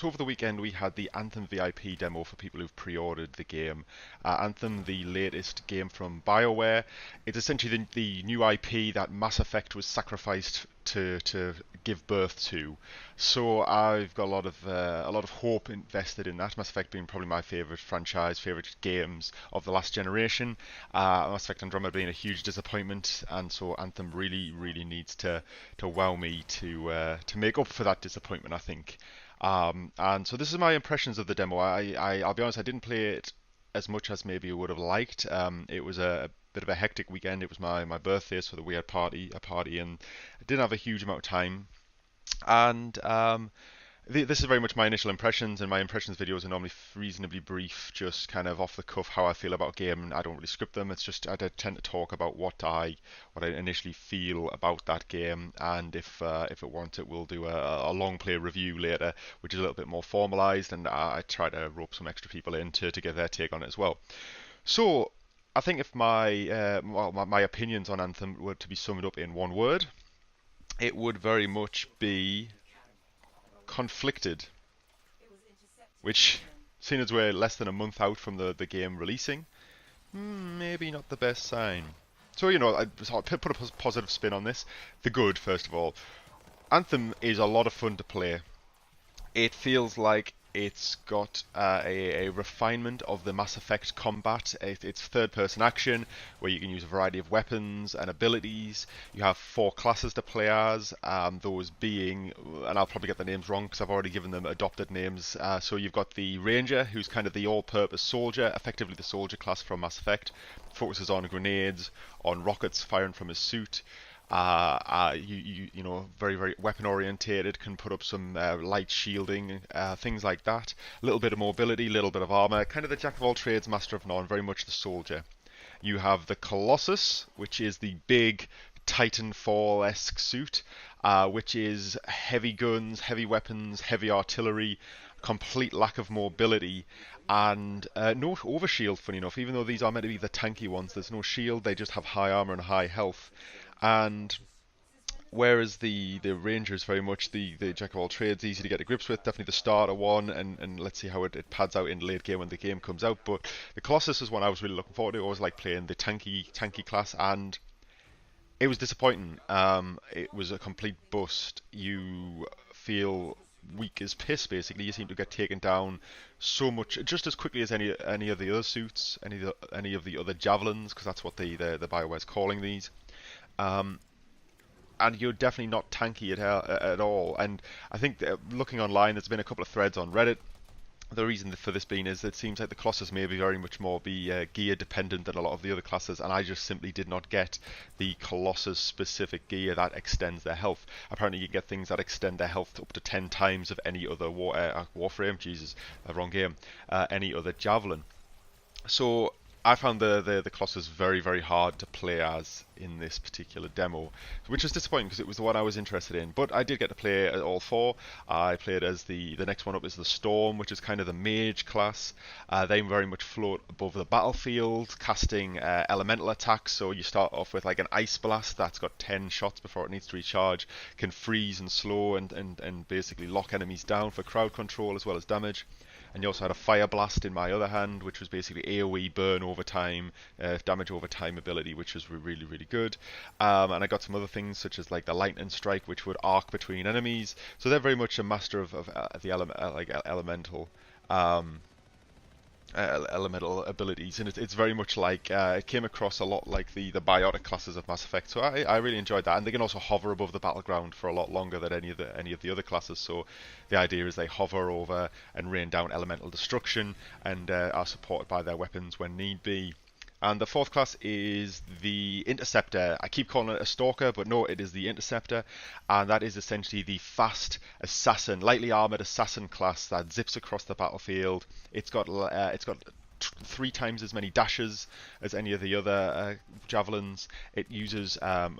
So over the weekend we had the Anthem VIP demo for people who've pre-ordered the game. Anthem, the latest game from Bioware. It's essentially the new IP that Mass Effect was sacrificed to give birth to. So I've got a lot of hope invested in that. Mass Effect being probably my favourite franchise, favourite games of the last generation. Mass Effect Andromeda being a huge disappointment, and so Anthem really needs to wow me to make up for that disappointment, I think. And so this is my impressions of the demo. I'll be honest, I didn't play it as much as maybe I would have liked. It was a bit of a hectic weekend. It was my birthday, so we had a party, and I didn't have a huge amount of time. And this is very much my initial impressions, and my impressions videos are normally reasonably brief, just kind of off the cuff how I feel about a game. I don't really script them. It's just I tend to talk about what I initially feel about that game, and if it warrants it, we'll do a long play review later, which is a little bit more formalized, and I try to rope some extra people in to get their take on it as well. So I think if my opinions on Anthem were to be summed up in one word, it would very much be conflicted, which, seeing as we're less than a month out from the game releasing, maybe not the best sign. So, I put a positive spin on this. The good, first of all. Anthem is a lot of fun to play. It feels like it's got a refinement of the Mass Effect combat. It's third-person action, where you can use a variety of weapons and abilities. You have 4 classes to play as, those being, and I'll probably get the names wrong because I've already given them adopted names. So you've got the Ranger, who's kind of the all-purpose soldier, effectively the soldier class from Mass Effect. Focuses on grenades, on rockets firing from his suit. Very weapon orientated, can put up some light shielding, things like that. A little bit of mobility, a little bit of armor, kind of the jack of all trades, master of none, very much the soldier. You have the Colossus, which is the big Titanfall-esque suit, which is heavy guns, heavy weapons, heavy artillery, complete lack of mobility, and no overshield, funny enough. Even though these are meant to be the tanky ones, there's no shield, they just have high armor and high health. And whereas the Ranger is very much the jack of all trades, easy to get to grips with, definitely the starter one, and let's see how it pads out in late game when the game comes out. But the Colossus is one I was really looking forward to. I always like playing the tanky class, and it was disappointing. It was a complete bust. You feel weak as piss, basically. You seem to get taken down so much, just as quickly as any of the other suits, any of the other javelins, because that's what the Bioware's calling these. And you're definitely not tanky at all. And I think looking online, there's been a couple of threads on Reddit. The reason for this being is it seems like the Colossus may be very much more gear dependent than a lot of the other classes, and I just simply did not get the Colossus specific gear that extends their health. Apparently you get things that extend their health up to 10 times of any other Warframe, Jesus, wrong game, any other Javelin. So I found the Colossus very hard to play as in this particular demo, which was disappointing because it was the one I was interested in. But I did get to play all 4. I played as the next one up is the Storm, which is kind of the mage class. They very much float above the battlefield, casting elemental attacks. So you start off with like an ice blast that's got 10 shots before it needs to recharge, can freeze and slow and basically lock enemies down for crowd control as well as damage. And you also had a Fire Blast in my other hand, which was basically AoE burn over time, damage over time ability, which was really good. And I got some other things such as like the Lightning Strike, which would arc between enemies. So they're very much a master of the elemental. Elemental abilities, and it's very much like it came across a lot like the biotic classes of Mass Effect. So I really enjoyed that, and they can also hover above the battleground for a lot longer than any of the other classes. So the idea is they hover over and rain down elemental destruction, and are supported by their weapons when need be. And the 4th class is the Interceptor. I keep calling it a Stalker, but no, it is the Interceptor. And that is essentially the fast assassin, lightly armored assassin class that zips across the battlefield. It's got 3 times as many dashes as any of the other javelins. It uses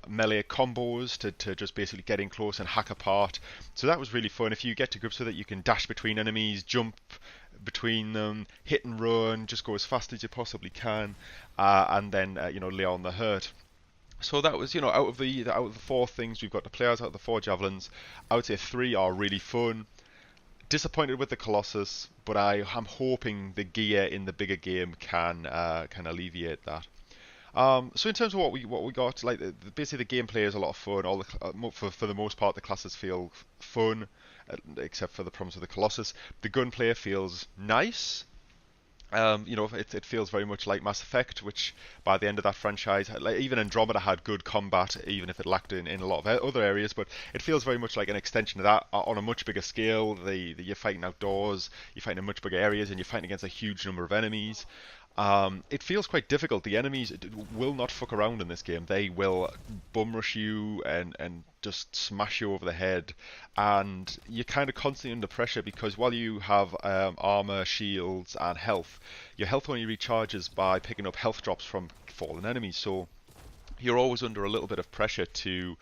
melee combos to just basically get in close and hack apart. So that was really fun. If you get to grips with it, you can dash between enemies, jump between them, hit and run, just go as fast as you possibly can, and then lay on the hurt. So that was, out of the 4 things we've got to play as, out of the 4 javelins, I would say 3 are really fun. Disappointed with the Colossus, but I'm hoping the gear in the bigger game can alleviate that. So in terms of what we got, like basically the gameplay is a lot of fun. All the for the most part, the classes feel fun, except for the problems with the Colossus. The gunplay feels nice. It feels very much like Mass Effect, which by the end of that franchise, like even Andromeda had good combat, even if it lacked in a lot of other areas. But it feels very much like an extension of that on a much bigger scale. You're fighting outdoors, you're fighting in much bigger areas, and you're fighting against a huge number of enemies. It feels quite difficult. The enemies will not fuck around in this game. They will bum rush you and just smash you over the head. And you're kind of constantly under pressure because while you have armor, shields, and health, your health only recharges by picking up health drops from fallen enemies. So you're always under a little bit of pressure to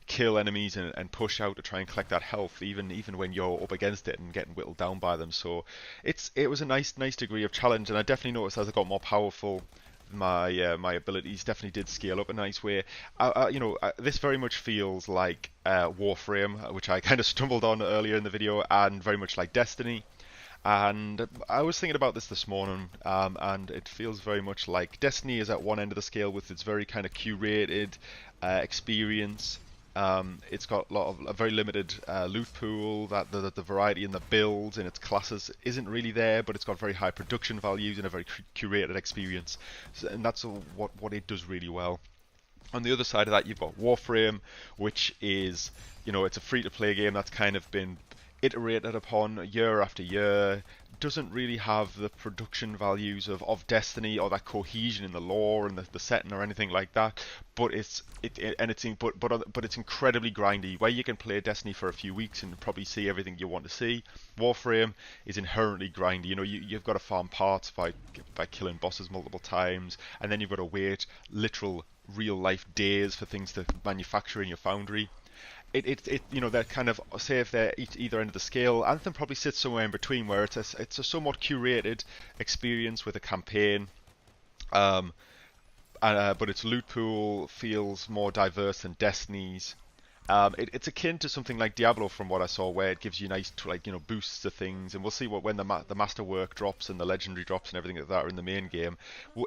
kill enemies and push out to try and collect that health, even when you're up against it and getting whittled down by them. So it was a nice degree of challenge, and I definitely noticed as I got more powerful, my abilities definitely did scale up in a nice way. This very much feels like Warframe, which I kind of stumbled on earlier in the video, and very much like Destiny. And I was thinking about this morning, and it feels very much like Destiny is at one end of the scale with its very kind of curated experience. It's got a very limited loot pool. That the variety in the builds in its classes isn't really there, but it's got very high production values and a very curated experience, and that's what it does really well. On the other side of that, you've got Warframe, which is, it's a free-to-play game that's kind of been iterated upon year after year. Doesn't really have the production values of Destiny or that cohesion in the lore and the setting or anything like that. But it's incredibly grindy. Where you can play Destiny for a few weeks and probably see everything you want to see, Warframe is inherently grindy. You've got to farm parts by killing bosses multiple times, and then you've got to wait literal real life days for things to manufacture in your foundry. They're kind of, say if they're either end of the scale, Anthem probably sits somewhere in between, where it's a somewhat curated experience with a campaign, but its loot pool feels more diverse than Destiny's. It's akin to something like Diablo from what I saw, where it gives you nice boosts to things, and we'll see when the masterwork drops and the legendary drops and everything like that are in the main game.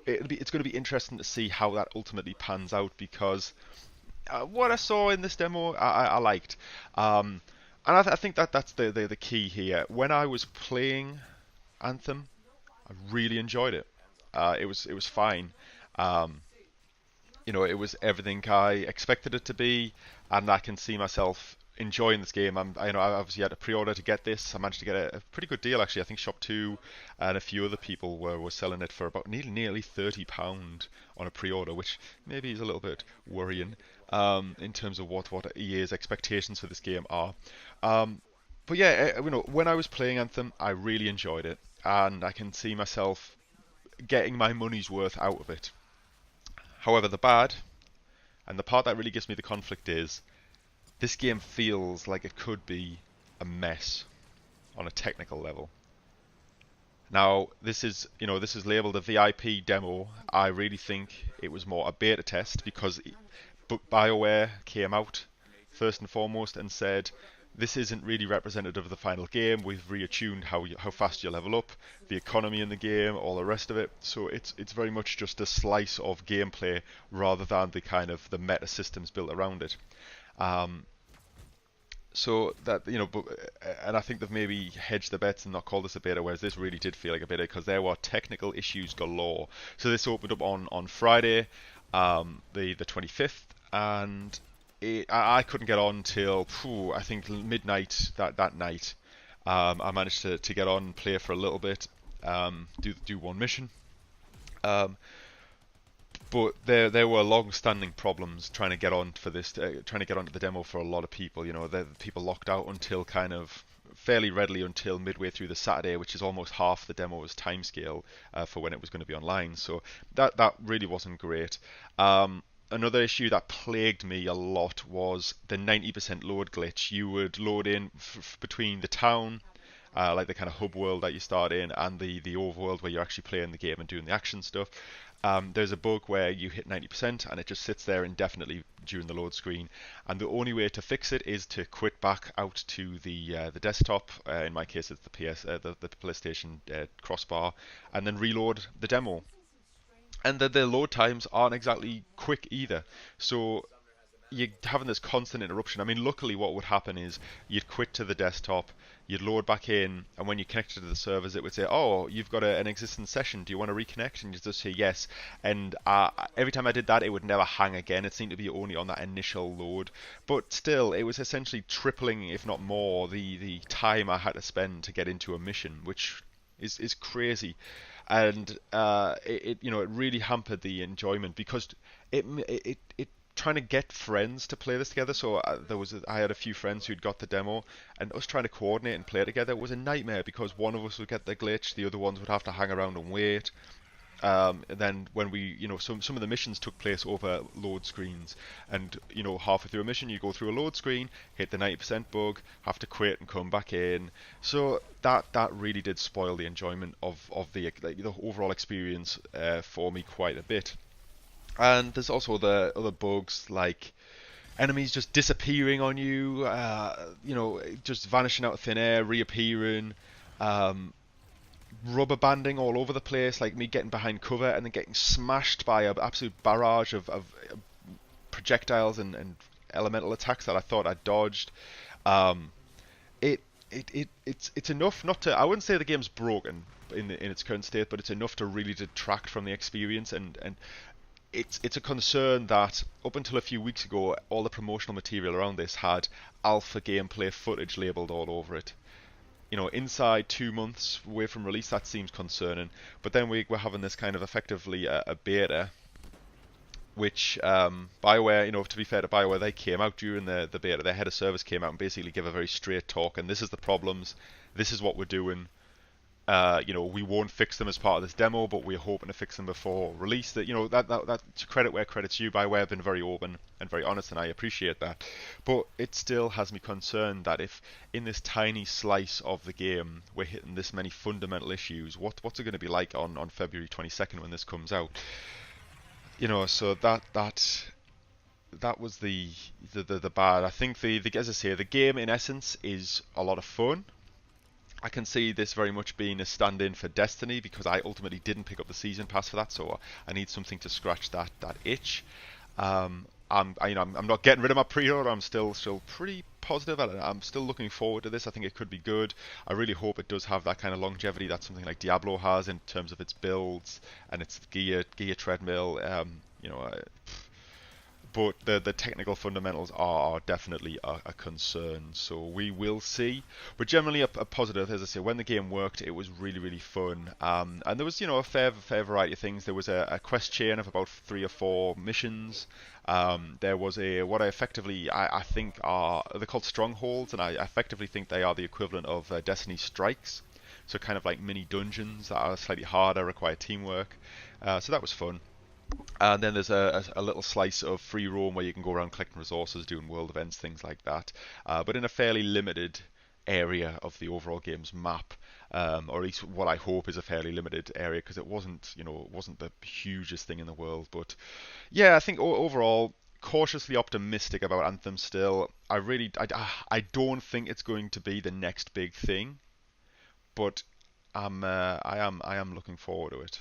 It's going to be interesting to see how that ultimately pans out, because what I saw in this demo, I liked, and I think that's the key here. When I was playing Anthem, I really enjoyed it. It was fine. It was everything I expected it to be, and I can see myself enjoying this game. I obviously had a pre-order to get this. I managed to get a pretty good deal actually. I think Shop 2 and a few other people were selling it for about nearly £30 on a pre-order, which maybe is a little bit worrying in terms of what EA's expectations for this game are. But yeah, when I was playing Anthem, I really enjoyed it, and I can see myself getting my money's worth out of it. However, the bad, and the part that really gives me the conflict, is this game feels like it could be a mess on a technical level. Now, this is labeled a VIP demo. I really think it was more a beta test, because Bioware came out first and foremost and said, this isn't really representative of the final game. We've reattuned how fast you level up, the economy in the game, all the rest of it. So it's very much just a slice of gameplay rather than the kind of the meta systems built around it. So that, and I think they've maybe hedged the bets and not called this a beta, whereas this really did feel like a beta because there were technical issues galore. So this opened up on Friday, the 25th, and I couldn't get on till I think midnight that night. I managed to get on and play for a little bit, do one mission. But there were long-standing problems trying to get on for this, trying to get onto the demo for a lot of people. The people locked out until kind of fairly readily until midway through the Saturday, which is almost half the demo's timescale for when it was going to be online. So that really wasn't great. Another issue that plagued me a lot was the 90% load glitch. You would load in between the town like the kind of hub world that you start in, and the overworld where you're actually playing the game and doing the action stuff. There's a bug where you hit 90% and it just sits there indefinitely during the load screen, and the only way to fix it is to quit back out to the desktop. In my case, it's the the PlayStation crossbar, and then reload the demo. And the load times aren't exactly quick either. So you're having this constant interruption. I mean, luckily, what would happen is you'd quit to the desktop, you'd load back in, and when you connected to the servers, it would say, "Oh, you've got an existing session. Do you want to reconnect?" And you just say yes. And every time I did that, it would never hang again. It seemed to be only on that initial load, but still, it was essentially tripling, if not more, the time I had to spend to get into a mission, which is crazy. And it really hampered the enjoyment because it trying to get friends to play this together. So I had a few friends who'd got the demo, and us trying to coordinate and play together was a nightmare because one of us would get the glitch, the other ones would have to hang around and wait. And then when some of the missions took place over load screens, and halfway through a mission you go through a load screen, hit the 90% bug, have to quit and come back in. So that really did spoil the enjoyment of the overall experience for me quite a bit. And there's also the other bugs like enemies just disappearing on you, just vanishing out of thin air, reappearing, um, rubber banding all over the place, like me getting behind cover and then getting smashed by an absolute barrage of projectiles and elemental attacks that I thought I dodged. Um, it's enough not to. I wouldn't say the game's broken in its current state, but it's enough to really detract from the experience, and it's a concern that up until a few weeks ago, all the promotional material around this had alpha gameplay footage labeled all over it. Inside 2 months away from release, that seems concerning. But then we're having this kind of effectively a beta, which Bioware, to be fair to Bioware, they came out during the beta. Their head of service came out and basically gave a very straight talk, and this is the problems, this is what we're doing. We won't fix them as part of this demo, but we're hoping to fix them before release. That to credit where credit's due. Bioware have been very open and very honest, and I appreciate that. But it still has me concerned that if in this tiny slice of the game we're hitting this many fundamental issues, what's it going to be like on February 22nd when this comes out? So that was the bad. I think as I say, the game in essence is a lot of fun. I can see this very much being a stand-in for Destiny because I ultimately didn't pick up the season pass for that, so I need something to scratch that itch. I'm not getting rid of my pre-order. I'm still pretty positive. I'm still looking forward to this. I think it could be good. I really hope it does have that kind of longevity that something like Diablo has in terms of its builds and its gear treadmill. But the technical fundamentals are definitely a concern, so we will see. But generally a positive, as I say, when the game worked, it was really, really fun. And there was, a fair variety of things. There was a quest chain of about 3 or 4 missions. There was what I think they're called strongholds, and I effectively think they are the equivalent of Destiny strikes. So kind of like mini dungeons that are slightly harder, require teamwork. So that was fun. And then there's a little slice of free roam where you can go around collecting resources, doing world events, things like that. But in a fairly limited area of the overall game's map, or at least what I hope is a fairly limited area, because it wasn't the hugest thing in the world. But yeah, I think overall cautiously optimistic about Anthem still. I don't think it's going to be the next big thing, but I am looking forward to it.